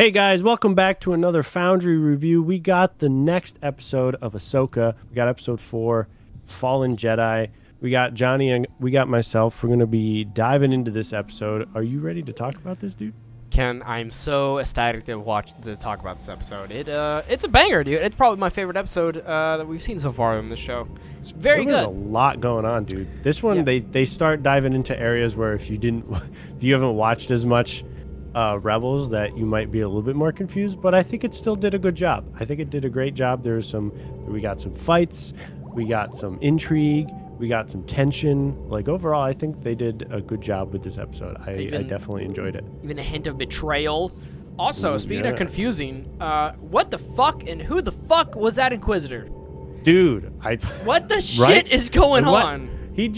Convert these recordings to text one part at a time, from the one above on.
Hey guys, welcome back to another Foundry review. We got the next episode of Ahsoka. We got episode 4, Fallen Jedi. We got Johnny and we got myself. We're going to be diving into this episode. Are you ready to talk about this, dude? Ken, I'm so ecstatic to talk about this episode. It's a banger, dude. It's probably my favorite episode that we've seen so far in this show. It's very good. There's a lot going on, dude. This one, they start diving into areas where if you haven't watched as much Rebels, that you might be a little bit more confused, but I think it still did a good job. I think it did a great job. We got some fights, we got some intrigue, we got some tension. Like overall, I think they did a good job with this episode. I definitely enjoyed it. Even a hint of betrayal. Also, speaking of confusing, what the fuck and who the fuck was that Inquisitor? Dude, what the shit is going on? They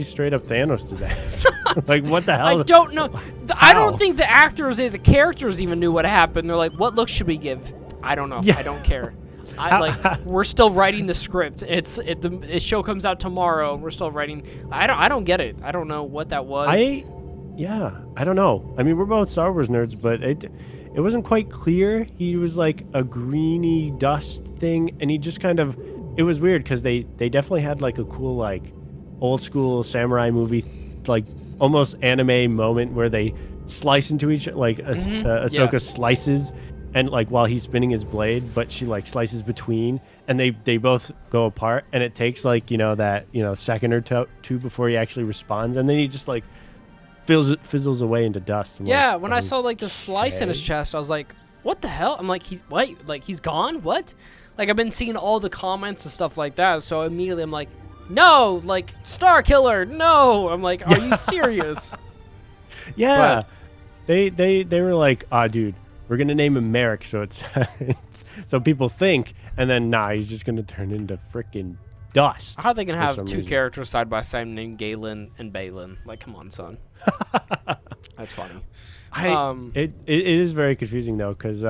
straight up Thanos his ass. Like, what the hell? I don't know. I don't think the actors or the characters even knew what happened. They're like, what look should we give? I don't know. Yeah. I don't care. We're still writing the script. The show comes out tomorrow, and we're still writing. I don't get it. I don't know what that was. I don't know. I mean, we're both Star Wars nerds, but it wasn't quite clear. He was like a greeny dust thing, and he just kind of. It was weird because they definitely had like a cool like old school samurai movie, like almost anime moment where they slice into each Ahsoka slices, and like while he's spinning his blade, but she like slices between, and they both go apart, and it takes like that second or two before he actually responds, and then he just like fizzles away into dust. When I saw like the slice in his chest, I was like, what the hell? I'm like, he's gone? What? Like, I've been seeing all the comments and stuff like that, so immediately I'm like, no, like, Star Killer, no! I'm like, are you serious? Yeah. But they were like, dude, we're gonna name him Merrick, so it's so people think, and then he's just gonna turn into freaking dust. How are they gonna have two characters side by side named Galen and Balin? Like, come on, son. That's funny. It is very confusing though, because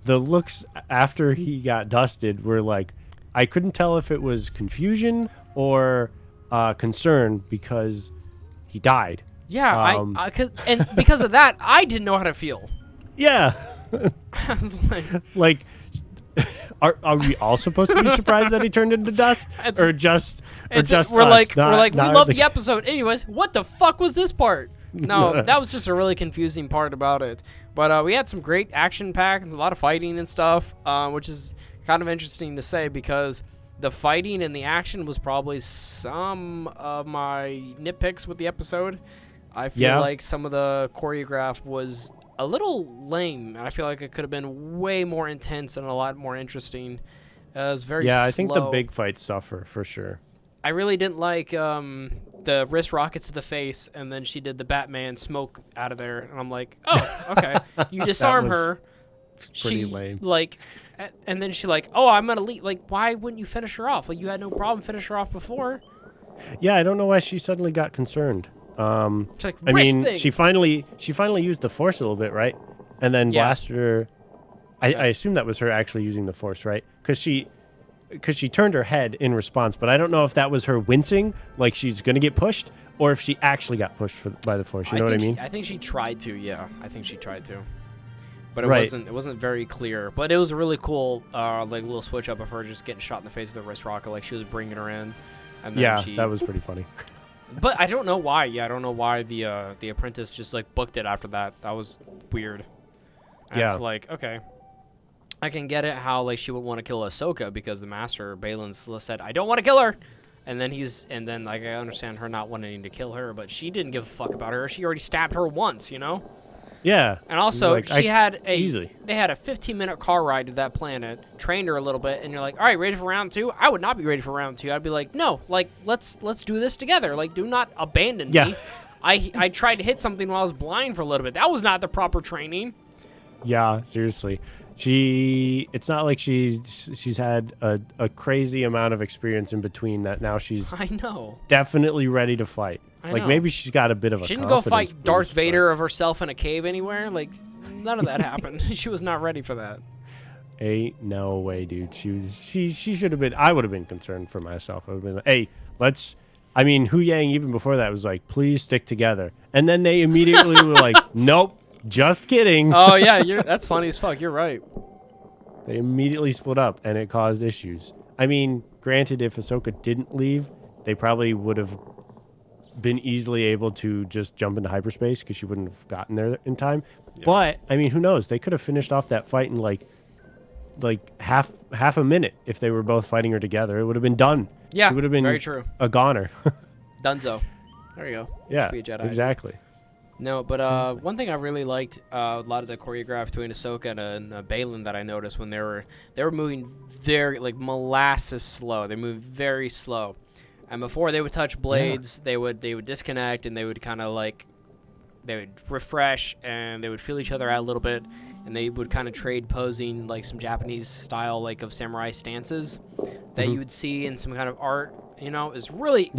the looks after he got dusted were like, I couldn't tell if it was confusion or concern because he died. Yeah, because of that, I didn't know how to feel. Yeah. I was like, are we all supposed to be surprised that he turned into dust, or just we're us, like we love the episode. Anyways, what the fuck was this part? No, that was just a really confusing part about it. But we had some great action pack and a lot of fighting and stuff, which is kind of interesting to say because the fighting and the action was probably some of my nitpicks with the episode. I feel like some of the choreograph was a little lame, and I feel like it could have been way more intense and a lot more interesting. It was very slow. I think the big fights suffer for sure. I really didn't like the wrist rockets to the face, and then she did the Batman smoke out of there, and I'm like, oh, okay. You disarm her. Pretty lame. Like, and then she like, oh, I'm gonna leave. Like, why wouldn't you finish her off? Like, you had no problem finish her off before. Yeah, I don't know why she suddenly got concerned. Like, I mean, she finally used the Force a little bit, right? And then blasted her. I assume that was her actually using the Force, right? Because she turned her head in response, but I don't know if that was her wincing, like she's gonna get pushed, or if she actually got pushed by the Force. You know what I mean? I think she tried to. Yeah, I think she tried to. But it wasn't very clear. But it was a really cool, like little switch up of her just getting shot in the face with a wrist rocket, like she was bringing her in. And then that was pretty funny. But I don't know why. Yeah, I don't know why the apprentice just like booked it after that. That was weird. And it's like, okay, I can get it how like she would want to kill Ahsoka because the master Balin said, I don't want to kill her. And then like I understand her not wanting to kill her, but she didn't give a fuck about her. She already stabbed her once, you know? Yeah. And also, they had a 15-minute car ride to that planet, trained her a little bit, and you're like, all right, ready for round 2? I would not be ready for round 2. I'd be like, no, like, let's do this together. Like, do not abandon me. I tried to hit something while I was blind for a little bit. That was not the proper training. Yeah, seriously. It's not like she's had a crazy amount of experience in between that now she's definitely ready to fight. Like maybe she's got a bit of a. She didn't go fight Darth Vader of herself in a cave anywhere. Like none of that happened. She was not ready for that. Ain't no way, dude. She should have been. I would have been concerned for myself. I would have been like, hey, let's. I mean, Hu Yang even before that was like, please stick together, and then they immediately were like, nope. Just kidding. Oh yeah, that's funny as fuck. You're right. They immediately split up, and it caused issues. I mean, granted, if Ahsoka didn't leave, they probably would have been easily able to just jump into hyperspace because she wouldn't have gotten there in time. Yeah. But I mean, who knows? They could have finished off that fight in like half a minute if they were both fighting her together. It would have been done. Yeah, she would have been very true. A goner. Dunzo. There you go. Yeah, be a Jedi. Exactly. No, but one thing I really liked a lot of the choreograph between Ahsoka and Baylan that I noticed when they were moving very like molasses slow. They moved very slow, and before they would touch blades, they would disconnect and they would kind of like they would refresh and they would feel each other out a little bit, and they would kind of trade posing like some Japanese style like of samurai stances that you would see in some kind of art. You know, is really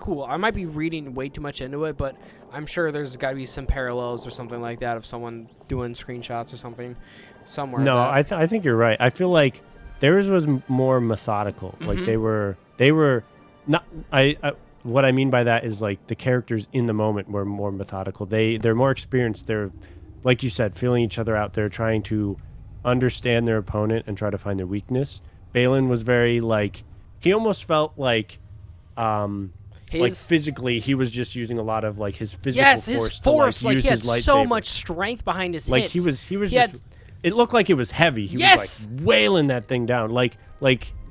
cool. I might be reading way too much into it, but I'm sure there's got to be some parallels or something like that of someone doing screenshots or something somewhere. No, I think you're right. I feel like theirs was more methodical. Like they were not. What I mean by that is like the characters in the moment were more methodical. They're more experienced. They're, like you said, feeling each other out. They're trying to understand their opponent and try to find their weakness. Baylan was very like, he almost felt like like physically he was just using a lot of like his physical force to like use he had his lightsaber. So much strength behind his like hits. he was just it looked like it was heavy. He was like wailing that thing down like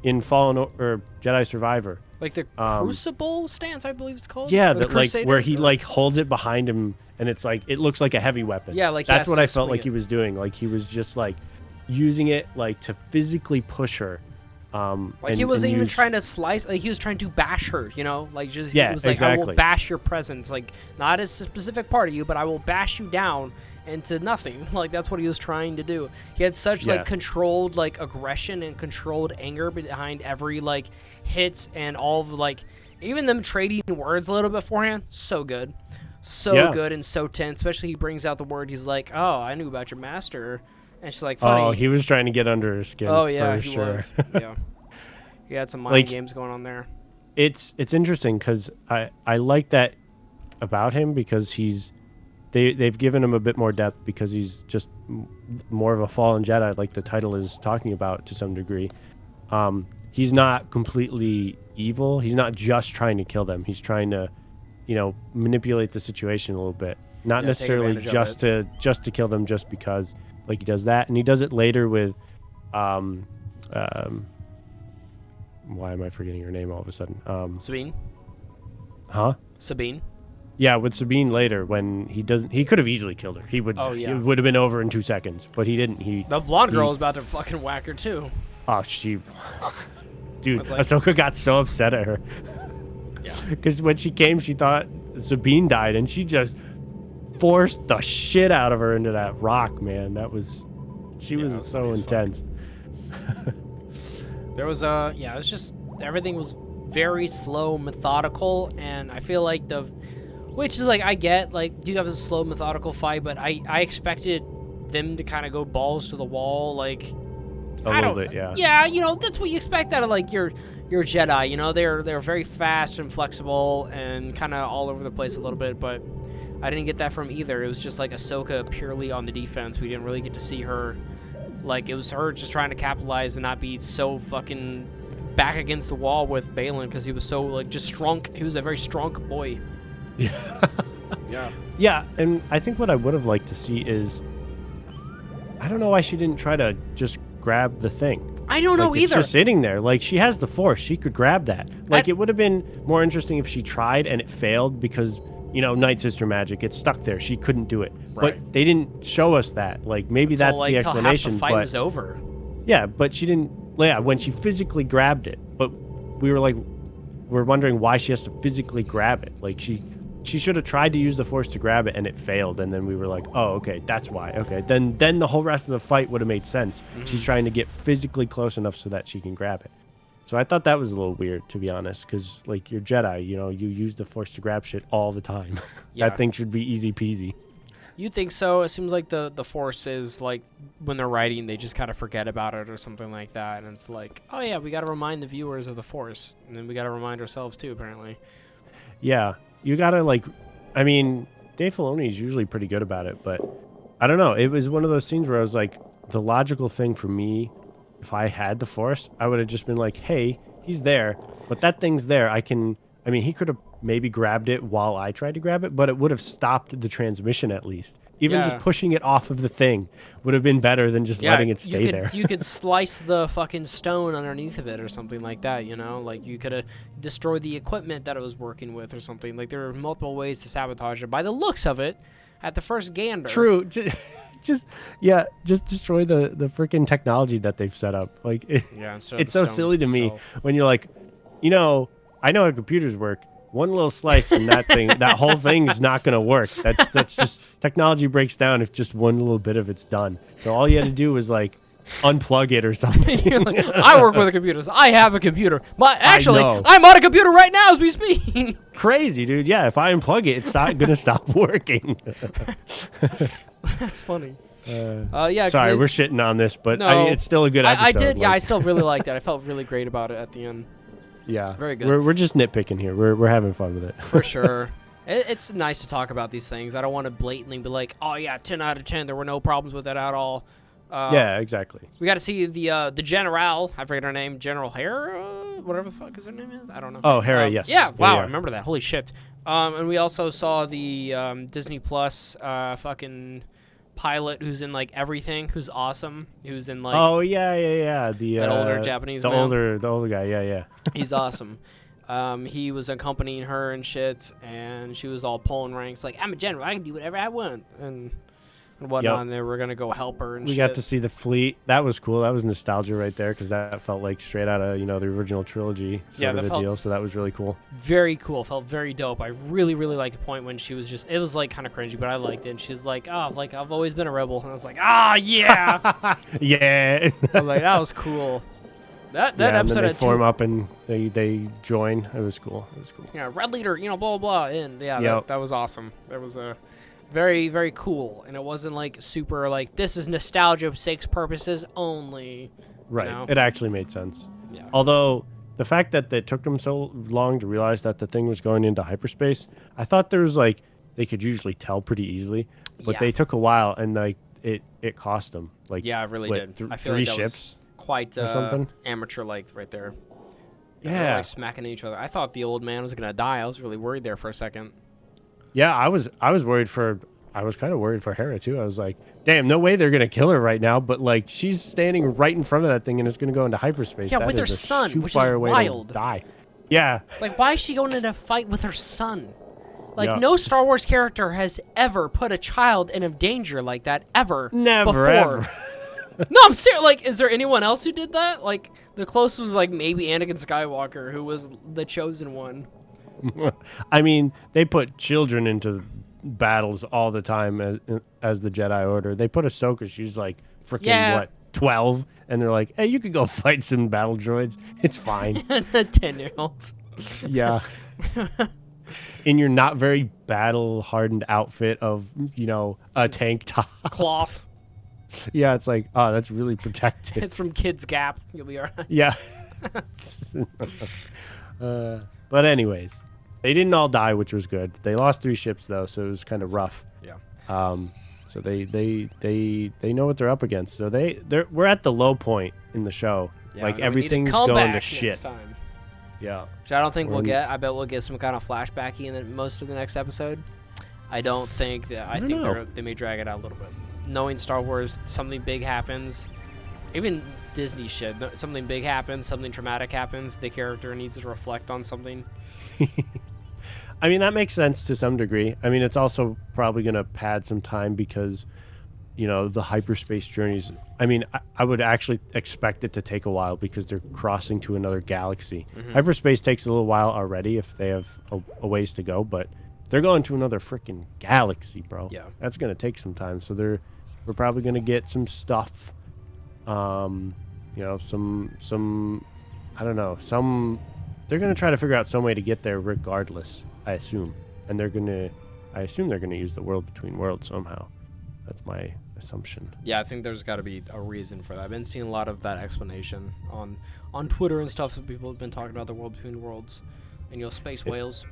in Fallen or Jedi Survivor, like the Crucible stance, I believe it's called. Yeah, that like where he like holds it behind him and it's like it looks like a heavy weapon. Yeah, like that's what I felt like he was doing. Like he was just like using it like to physically push her. Like he wasn't even trying to slice, like he was trying to bash her, you know, like just he was like, exactly. I will bash your presence, like not as a specific part of you, but I will bash you down into nothing. Like that's what he was trying to do. He had such like controlled like aggression and controlled anger behind every like hits and all of like even them trading words a little bit beforehand. So good, good and so tense. Especially he brings out the word. He's like, "Oh, I knew about your master." And she's like, funny. Oh, he was trying to get under her skin. Oh yeah, for he sure. was. Yeah, he had some mind games going on there. It's interesting because I like that about him because they've given him a bit more depth because he's just more of a fallen Jedi, like the title is talking about to some degree. He's not completely evil. He's not just trying to kill them. He's trying to, manipulate the situation a little bit. Not necessarily just to kill them just because. Like he does that, and he does it later with, why am I forgetting her name all of a sudden? Sabine. Huh? Sabine. Yeah, with Sabine later when he doesn't. He could have easily killed her. He would. Oh yeah. It would have been over in 2 seconds, but he didn't. The blonde girl was about to fucking whack her too. Oh, dude, Ahsoka got so upset at her. Yeah. Because when she came, she thought Sabine died, and she just forced the shit out of her into that rock, man. She was so intense. There was it was just everything was very slow, methodical, and I feel like which is like I get like you have a slow, methodical fight, but I expected them to kind of go balls to the wall, like a little bit, yeah. Yeah, that's what you expect out of like your Jedi. They're very fast and flexible and kind of all over the place a little bit, but I didn't get that from either. It was just like Ahsoka purely on the defense. We didn't really get to see her. Like, it was her just trying to capitalize and not be so fucking back against the wall with Baylan because he was so, like, just strong. He was a very strong boy. Yeah. Yeah. Yeah, and I think what I would have liked to see is, I don't know why she didn't try to just grab the thing. I don't know either. It's just sitting there. Like, she has the Force. She could grab that. Like, it would have been more interesting if she tried and it failed because... Night Sister magic. It stuck there. She couldn't do it. Right. But they didn't show us that. Like maybe that's the explanation. Half the fight was over. Yeah, but she didn't. Yeah, when she physically grabbed it. But we're wondering why she has to physically grab it. Like she should have tried to use the Force to grab it and it failed. And then we were like, oh, okay, that's why. Okay, then the whole rest of the fight would have made sense. Mm-hmm. She's trying to get physically close enough so that she can grab it. So I thought that was a little weird, to be honest, because, like, you're Jedi, you use the Force to grab shit all the time. Yeah. That thing should be easy peasy. You think so? It seems like the Force is, like, when they're writing, they just kind of forget about it or something like that. And it's like, oh, yeah, we got to remind the viewers of the Force. And then we got to remind ourselves, too, apparently. Yeah. You got to, like, I mean, Dave Filoni is usually pretty good about it, but I don't know. It was one of those scenes where I was like, the logical thing for me, if I had the Force, I would have just been like, hey, he's there, but that thing's there. I mean, he could have maybe grabbed it while I tried to grab it, but it would have stopped the transmission at least. Even just Yeah. pushing it off of the thing would have been better than just letting it stay there. You could slice the fucking stone underneath of it or something like that, you know? Like, you could have destroyed the equipment that it was working with or something. Like, there are multiple ways to sabotage it. By the looks of it, at the first gander. True. Just destroy the freaking technology that they've set up. Like, it's so silly to me when you're like, you know, I know how computers work. One little slice and that whole thing's not going to work. That's just technology breaks down if just one little bit of it's done. So all you had to do was like unplug it or something. You're like, I work with computers. I have a computer. Actually, know. I'm on a computer right now as we speak. Crazy, dude. Yeah, if I unplug it, it's not going to stop working. That's funny. Yeah. Sorry, we're shitting on this, but no, it's still a good episode. I did. Yeah, I still really liked that. I felt really great about it at the end. Yeah, very good. We're just nitpicking here. We're having fun with it. For sure. It's nice to talk about these things. I don't want to blatantly be like, oh yeah, 10 out of 10. There were no problems with it at all. Yeah, exactly. We got to see the General. I forget her name. General Hera, whatever the fuck is her name is. I don't know. Oh, Hera. Yes. Yeah. Wow. Yeah. I remember that. Holy shit. And we also saw the Disney Plus fucking pilot who's in like everything, who's awesome, who's in like yeah the that older Japanese man. the older guy, yeah He's awesome. He was accompanying her and shit, and she was all pulling ranks like, I'm a general, I can do whatever I want and whatnot. Yep. And they were gonna go help her and we got to see the fleet. That was cool. That was nostalgia right there, because that felt like straight out of, you know, the original trilogy sort of a deal. So that was really cool. Very cool. Felt very dope. I really liked the point when she was just, it was like kind of cringy, but I liked it. And she's like, oh, like I've always been a rebel. And I was like, ah, yeah. Yeah. I was like, that was cool. That and episode then they had form up and they join. It was cool. Yeah, Red Leader, you know, blah blah blah. And yeah, yep. that was awesome. That was a very cool, and it wasn't like super like this is nostalgia sakes purposes only. Right. You know? It actually made sense. Yeah. Although the fact that it took them so long to realize that the thing was going into hyperspace, I thought there was like they could usually tell pretty easily, but they took a while, and like it cost them like yeah, it really did. I feel 3 like that ships. Was quite something amateur like right there. Yeah, they were, like smacking each other. I thought the old man was gonna die. I was really worried there for a second. Yeah, I was worried for. I was kind of worried for Hera too. I was like, damn, no way they're gonna kill her right now. But like, she's standing right in front of that thing, and it's gonna go into hyperspace. Yeah, that with her is son, which is wild. Die. Yeah. Like, why is she going into a fight with her son? Like, no Star Wars character has ever put a child in danger like that ever. Never before. Ever. No, I'm serious. Like, is there anyone else who did that? Like, the closest was like maybe Anakin Skywalker, who was the chosen one. I mean, they put children into battles all the time as the Jedi Order. They put Ahsoka. She's like freaking what, 12, and they're like, hey, you could go fight some battle droids. It's fine. 10-year-olds. Yeah. In your not very battle hardened outfit of, you know, a tank top, cloth. Yeah, it's like, oh, that's really protected. It's from Kids Gap. You'll be all right. Yeah. But anyways, they didn't all die, which was good. They lost 3 ships though, so it was kind of rough. Yeah. So they know what they're up against. So we're at the low point in the show. Yeah, like everything's going to shit. Time. Yeah. Which I don't think we'll get. I bet we'll get some kind of flashbacky in most of the next episode. I don't think that. I think they may drag it out a little bit. Knowing Star Wars, something big happens. Even Disney shit. Something big happens. Something traumatic happens. The character needs to reflect on something. I mean, that makes sense to some degree. I mean, it's also probably going to pad some time because, you know, the hyperspace journeys. I mean, I would actually expect it to take a while because they're crossing to another galaxy. Mm-hmm. Hyperspace takes a little while already if they have a ways to go, but they're going to another freaking galaxy, bro. Yeah. That's going to take some time. So we're probably going to get some stuff, you know, some, I don't know, they're going to try to figure out some way to get there regardless, I assume. And I assume they're going to use the world between worlds somehow. That's my assumption. Yeah, I think there's got to be a reason for that. I've been seeing a lot of that explanation on Twitter and stuff that people have been talking about the world between worlds. And, you know, space whales.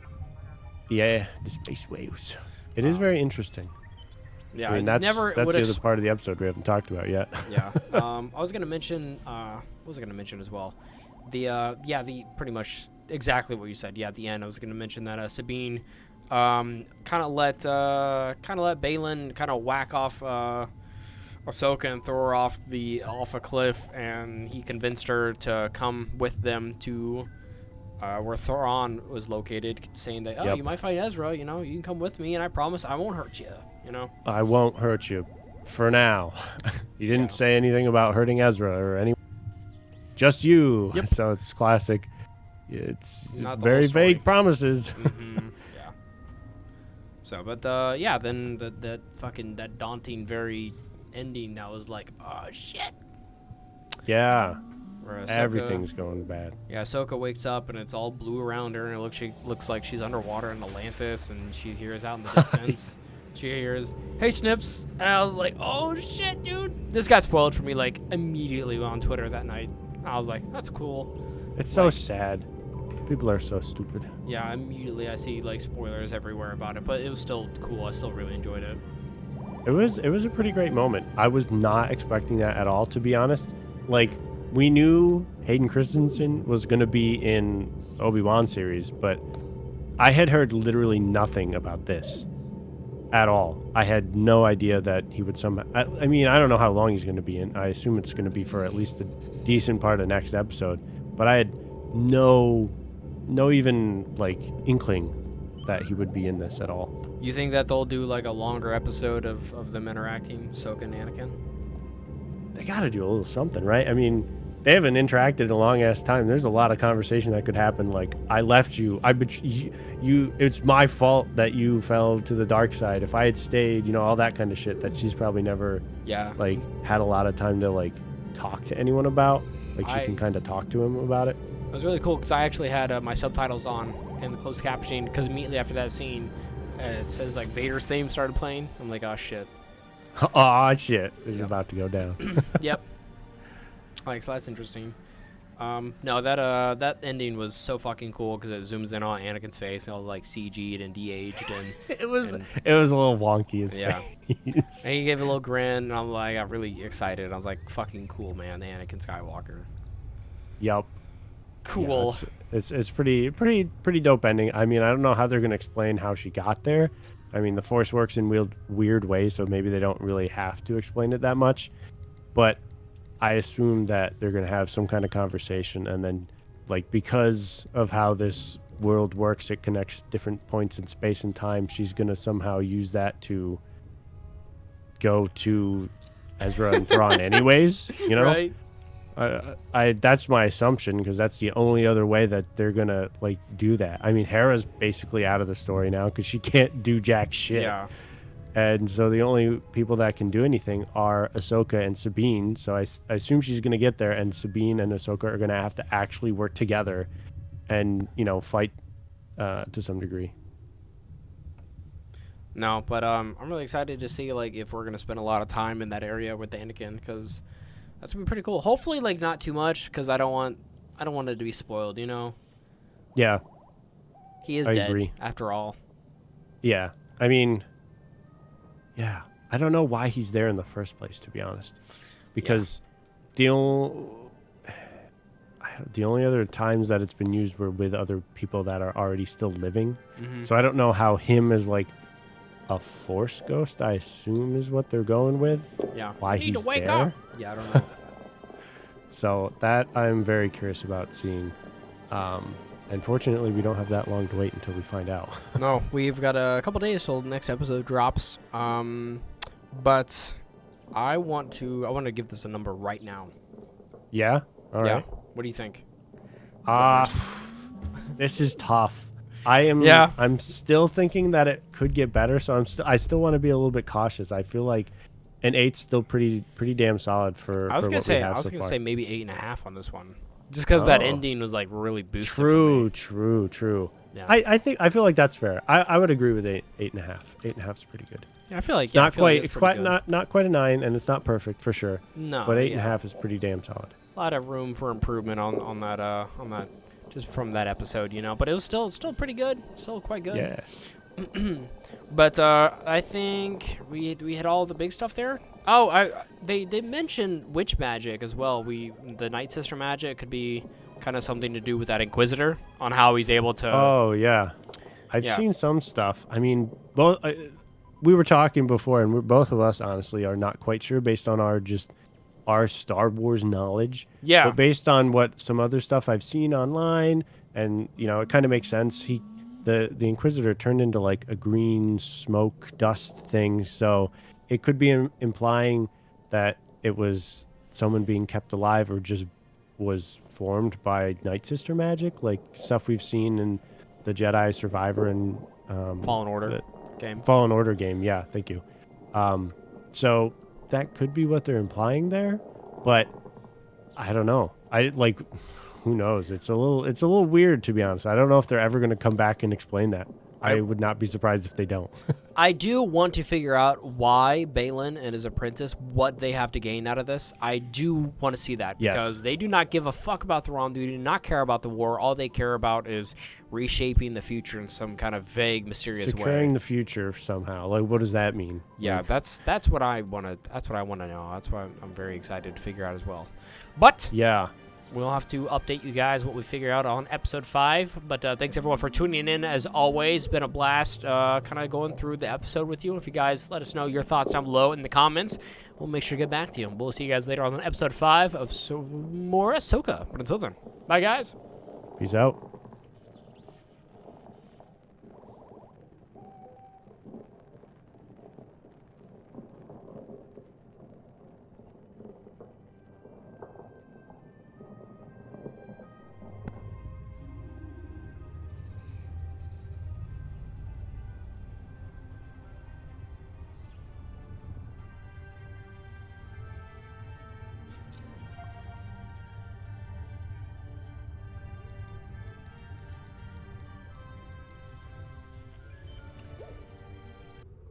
Yeah, the space whales. It is very interesting. Yeah, I mean, I that's never the would other part of the episode we haven't talked about yet. Yeah. I was gonna mention. What was I gonna mention as well? The pretty much exactly what you said. Yeah, at the end, I was gonna mention that Sabine, kind of let Balin kind of whack off Ahsoka and throw her off a cliff, and he convinced her to come with them to where Thrawn was located, saying that Yep. you might fight Ezra. You can come with me, and I promise I won't hurt you. I won't hurt you, for now. He didn't say anything about hurting Ezra or anyone. Just you. Yep. So it's classic. It's Not the very whole story. vague promises. Yeah. So, but then that daunting very ending that was like, oh shit. Yeah. Where Ahsoka, Everything's going bad. Yeah, Ahsoka wakes up and it's all blue around her, and looks like she's underwater in Atlantis, and she hears out in the distance. She hears, "Hey, Snips," and I was like, "Oh shit, dude!" This got spoiled for me like immediately on Twitter that night. I was like, "That's cool." It's so sad. People are so stupid. Yeah, immediately I see like spoilers everywhere about it, but it was still cool. I still really enjoyed it. It was a pretty great moment. I was not expecting that at all, to be honest. Like, we knew Hayden Christensen was going to be in Obi-Wan series, but I had heard literally nothing about this at all. I had no idea that he would somehow... I mean, I don't know how long he's going to be in. I assume it's going to be for at least a decent part of the next episode. But I had no even, like, inkling that he would be in this at all. You think that they'll do like a longer episode of them interacting, Ahsoka and Anakin? They got to do a little something, right? I mean, they haven't interacted in a long ass time. There's a lot of conversation that could happen. Like, I left you. You. It's my fault that you fell to the dark side. If I had stayed, all that kind of shit that she's probably never, like, had a lot of time to like talk to anyone about. Like, she can kind of talk to him about it. It was really cool because I actually had my subtitles on and the closed captioning, because immediately after that scene, it says like Vader's theme started playing. I'm like, oh shit. Oh shit! It's about to go down. Yep. Like, so that's interesting. No, that ending was so fucking cool because it zooms in on Anakin's face and all like CG'd and de-aged and it was a little wonky his face. And he gave a little grin, and I'm like, I got really excited. I was like, fucking cool, man, Anakin Skywalker. Yep. Cool. Yeah, it's pretty dope ending. I mean, I don't know how they're gonna explain how she got there. I mean, the Force works in weird ways, so maybe they don't really have to explain it that much. But I assume that they're gonna have some kind of conversation, and then, like, because of how this world works, it connects different points in space and time. She's gonna somehow use that to go to Ezra and Thrawn, anyways. Right. That's my assumption, because that's the only other way that they're gonna like do that. I mean, Hera's basically out of the story now because she can't do jack shit. Yeah. And so the only people that can do anything are Ahsoka and Sabine. So I assume she's gonna get there, and Sabine and Ahsoka are gonna have to actually work together, and fight to some degree. No, but I'm really excited to see like if we're gonna spend a lot of time in that area with Anakin, because that's gonna be pretty cool. Hopefully, like, not too much, because I don't want it to be spoiled. Yeah. He is I dead agree. after all. Yeah. I mean, yeah. I don't know why he's there in the first place, to be honest, because the only other times that it's been used were with other people that are already still living. Mm-hmm. So I don't know how him as like a Force ghost, I assume, is what they're going with. Yeah. Why you need he's to wake there. up. Yeah, I don't know. So that I'm very curious about seeing. Unfortunately, we don't have that long to wait until we find out. No, we've got a couple days till the next episode drops. But I want to give this a number right now. Yeah. All right. What do you think? This is tough. I'm still thinking that it could get better, so I still want to be a little bit cautious. I feel like an 8's still pretty damn solid for I was gonna say maybe 8.5 on this one, just because that ending was like really boosted. True. Yeah. I feel like that's fair. I would agree with 8.5. 8.5 is pretty good. Yeah, I feel like it's not quite not quite a 9, and it's not perfect for sure. No, but 8.5 is pretty damn solid. A lot of room for improvement on that just from that episode, But it was still pretty good. Still quite good. Yeah. But I think we had all the big stuff there. Oh, they mentioned witch magic as well. The Night Sister magic could be kind of something to do with that Inquisitor on how he's able to. Oh yeah, I've Yeah. seen some stuff. I mean, both we were talking before, and both of us honestly are not quite sure based on our Star Wars knowledge. Yeah. But based on what some other stuff I've seen online, and it kind of makes sense. The Inquisitor turned into like a green smoke dust thing, so it could be implying that it was someone being kept alive or just was formed by Night Sister magic, like stuff we've seen in the Jedi Survivor and Fallen Order the game. Fallen Order game. Yeah, thank you. So that could be what they're implying there, but I don't know. Who knows? It's a little weird, to be honest. I don't know if they're ever going to come back and explain that. I would not be surprised if they don't. I do want to figure out why Balin and his apprentice, what they have to gain out of this. I do want to see that Yes. because they do not give a fuck about the wrong. They do not care about the war. All they care about is reshaping the future in some kind of vague, mysterious Securing way. the future somehow. Like, what does that mean? Yeah, Like, that's what I want to. That's what I want to know. That's why I'm very excited to figure out as well. But yeah. we'll have to update you guys what we figure out on episode 5. But thanks everyone for tuning in. As always, it's been a blast kind of going through the episode with you. If you guys let us know your thoughts down below in the comments, we'll make sure to get back to you. We'll see you guys later on episode 5 of more Ahsoka. But until then, bye guys. Peace out.